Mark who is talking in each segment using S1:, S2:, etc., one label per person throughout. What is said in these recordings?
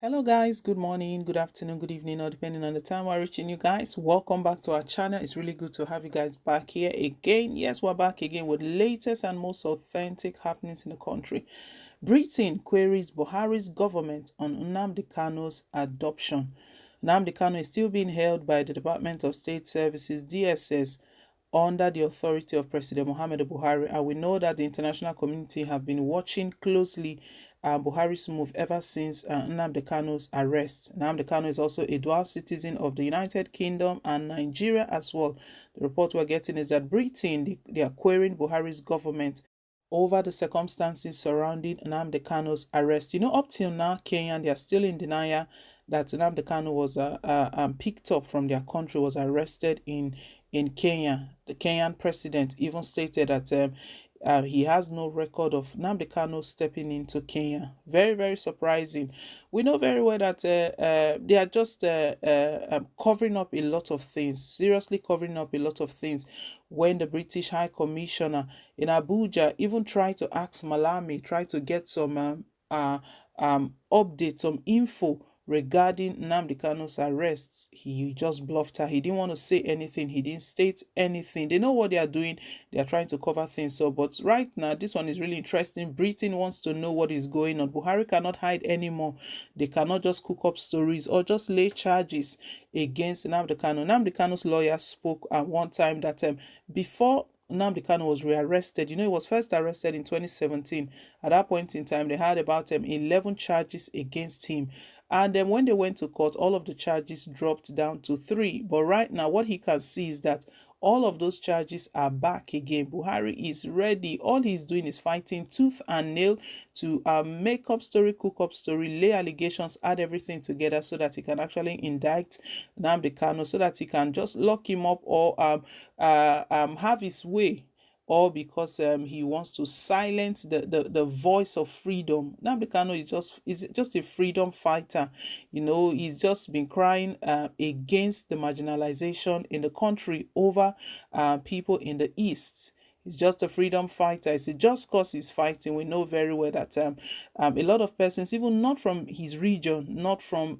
S1: Hello guys, good morning, good afternoon, good evening, or depending on the time we're reaching you guys. Welcome back to our channel. It's really good to have you guys back here again. Yes, we're back again with latest and most authentic happenings in the country. Britain queries Buhari's government on Nnamdi Kanu's adoption. Nnamdi Kanu is still being held by the Department of State Services (DSS) under the authority of President Muhammadu Buhari, and we know that the international community have been watching closely Buhari's move ever since Nnamdi Kanu's arrest. Nnamdi Kanu is also a dual citizen of the United Kingdom and Nigeria as well. The report we're getting is that Britain they are querying Buhari's government over the circumstances surrounding Nnamdi Kanu's arrest. Up till now, Kenya, they are still in denial that Nnamdi Kanu was picked up from their country, was arrested in Kenya. The Kenyan president even stated that he has no record of Nnamdi Kanu stepping into Kenya. Very, very surprising. We know very well that they are just covering up a lot of things, seriously covering up a lot of things. When the British High Commissioner in Abuja even tried to ask Malami, tried to get some updates, some info regarding Nnamdi Kanu's arrests, he just bluffed her. He didn't want to say anything. He didn't state anything. They know what they are doing. They are trying to cover things. So, but right now, this one is really interesting. Britain wants to know what is going on. Buhari cannot hide anymore. They cannot just cook up stories or just lay charges against Nnamdi Kanu. Nnamdi Kanu's lawyer spoke at one time that before Nnamdi Kanu was rearrested. He was first arrested in 2017. At that point in time, they had about 11 charges against him. And then when they went to court, all of the charges dropped down to 3. But right now, what he can see is that all of those charges are back again. Buhari is ready. All he's doing is fighting tooth and nail to make up story, cook up story, lay allegations, add everything together so that he can actually indict Nnamdi Kanu, so that he can just lock him up or have his way, or because he wants to silence the voice of freedom. Nnamdi Kanu is just a freedom fighter. He's just been crying against the marginalization in the country over people in the East. He's just a freedom fighter. It's a just cause he's fighting. We know very well that a lot of persons, even not from his region, not from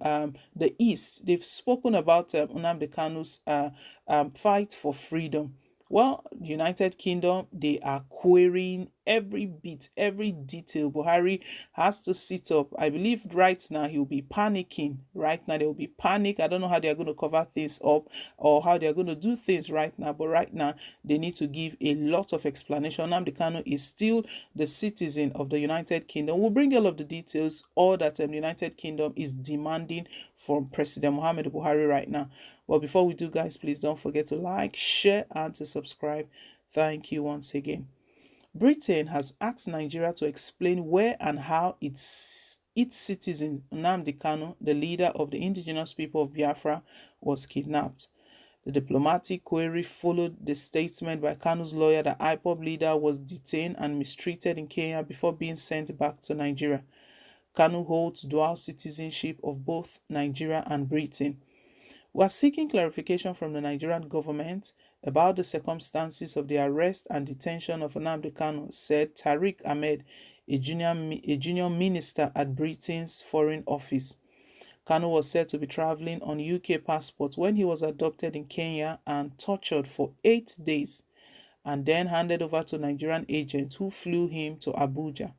S1: the East, they've spoken about Nnamdi Kanu's fight for freedom. Well, United Kingdom, they are querying every bit, every detail. Buhari has to sit up. I believe right now he'll be panicking. Right now there will be panic. I don't know how they are going to cover things up or how they are going to do things right now. But right now they need to give a lot of explanation. Nnamdi Kanu is still the citizen of the United Kingdom. We'll bring all of the details, all that the United Kingdom is demanding from President Muhammadu Buhari right now. But before we do, guys, please don't forget to like, share, and to subscribe. Thank you once again. Britain has asked Nigeria to explain where and how its citizen Nnamdi Kanu, the leader of the indigenous people of Biafra, was kidnapped. The diplomatic query followed the statement by Kanu's lawyer that IPOB leader was detained and mistreated in Kenya before being sent back to Nigeria. Kanu holds dual citizenship of both Nigeria and Britain. We are seeking clarification from the Nigerian government about the circumstances of the arrest and detention of Nnamdi Kanu, said Tariq Ahmed, a junior minister at Britain's Foreign Office. Kanu was said to be traveling on UK passport when he was adopted in Kenya and tortured for 8 days, and then handed over to Nigerian agents who flew him to Abuja.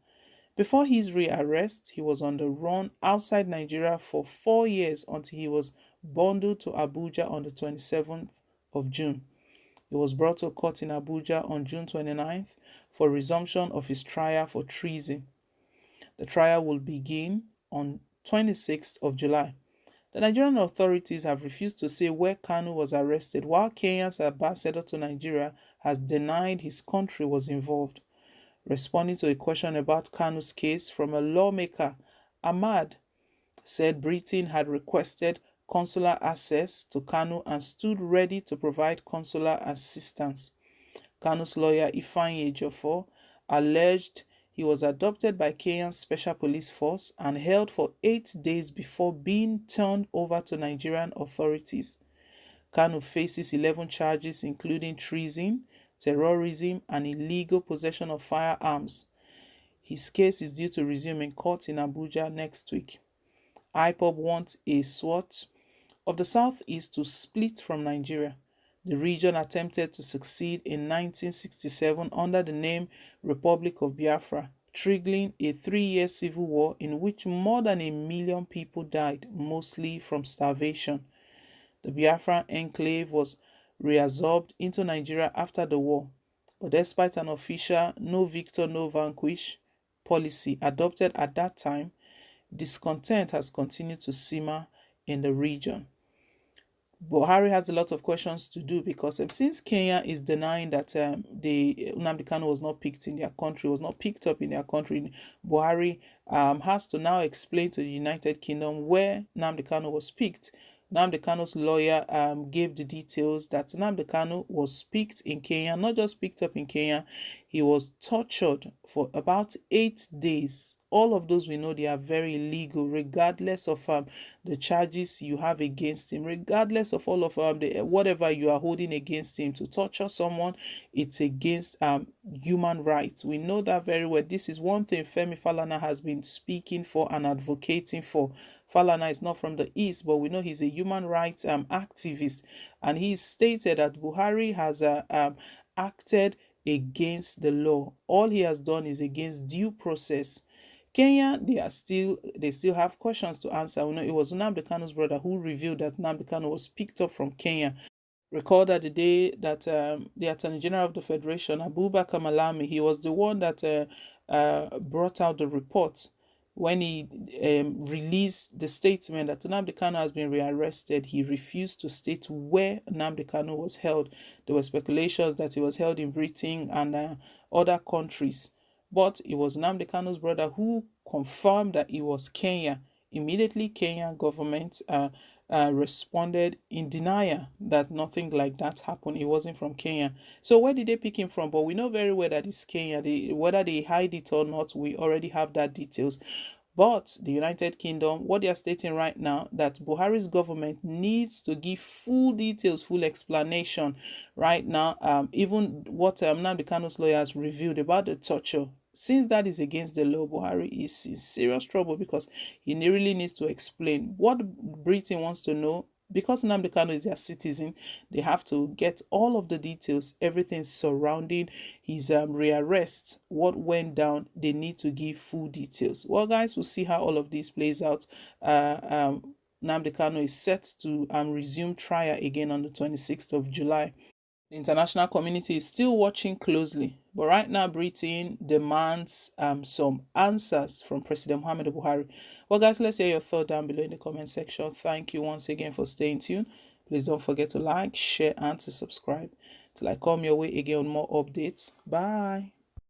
S1: Before his rearrest, he was on the run outside Nigeria for 4 years until he was bundled to Abuja on the 27th of June. He was brought to court in Abuja on June 29th for resumption of his trial for treason. The trial will begin on 26th of July. The Nigerian authorities have refused to say where Kanu was arrested, while Kenya's ambassador to Nigeria has denied his country was involved. Responding to a question about Kanu's case from a lawmaker, Ahmad said Britain had requested consular access to Kanu and stood ready to provide consular assistance. Kanu's lawyer, Ifeanyi Ejiofor, alleged he was adopted by Kenya's Special Police Force and held for 8 days before being turned over to Nigerian authorities. Kanu faces 11 charges including treason, terrorism, and illegal possession of firearms. His case is due to resume in court in Abuja next week. IPOB wants a SWAT of the Southeast to split from Nigeria. The region attempted to succeed in 1967 under the name Republic of Biafra, triggering a 3-year civil war in which more than 1 million people died, mostly from starvation. The Biafran enclave was reabsorbed into Nigeria after the war, but despite an official no victor, no vanquish policy adopted at that time, discontent has continued to simmer in the region. Buhari has a lot of questions to do because since Kenya is denying that the Nnamdi Kanu was not picked in their country, was not picked up in their country, Buhari has to now explain to the United Kingdom where Nnamdi Kanu was picked. Nnamdi Kanu's lawyer gave the details that Nnamdi Kanu was picked in Kenya, not just picked up in Kenya, he was tortured for about 8 days. All of those we know they are very illegal, regardless of the charges you have against him, regardless of all of whatever you are holding against him. To torture someone, it's against human rights. We know that very well. This is one thing Femi Falana has been speaking for and advocating for. Falana is not from the East, but we know he's a human rights activist, and he stated that Buhari has acted against the law. All he has done is against due process. Kenya, they still have questions to answer. We know it was Nnamdi Kanu's brother who revealed that Nnamdi Kanu was picked up from Kenya. Recall that the day that the Attorney General of the Federation, Abubakar Malami, he was the one that brought out the report when he released the statement that Nnamdi Kanu has been rearrested. He refused to state where Nnamdi Kanu was held. There were speculations that he was held in Britain and other countries. But it was Nnamdi Kanu's brother who confirmed that it was Kenya. Immediately, Kenya government responded in denial that nothing like that happened. It wasn't from Kenya. So where did they pick him from? But we know very well that it's Kenya. Whether they hide it or not, we already have that details. But the United Kingdom, what they are stating right now, that Buhari's government needs to give full details, full explanation right now. Even what Nnamdi Kanu's lawyer has revealed about the torture. Since that is against the law, Buhari is in serious trouble because he really needs to explain what Britain wants to know. Because Nnamdi Kanu is their citizen, they have to get all of the details, everything surrounding his rearrest, what went down. They need to give full details. Well, guys, we'll see how all of this plays out. Nnamdi Kanu is set to resume trial again on the 26th of July. The international community is still watching closely, but right now Britain demands some answers from President Muhammadu Buhari. Well, guys, let's hear your thought down below in the comment section. Thank you once again for staying tuned. Please don't forget to like, share, and to subscribe till I come your way again on more updates. Bye.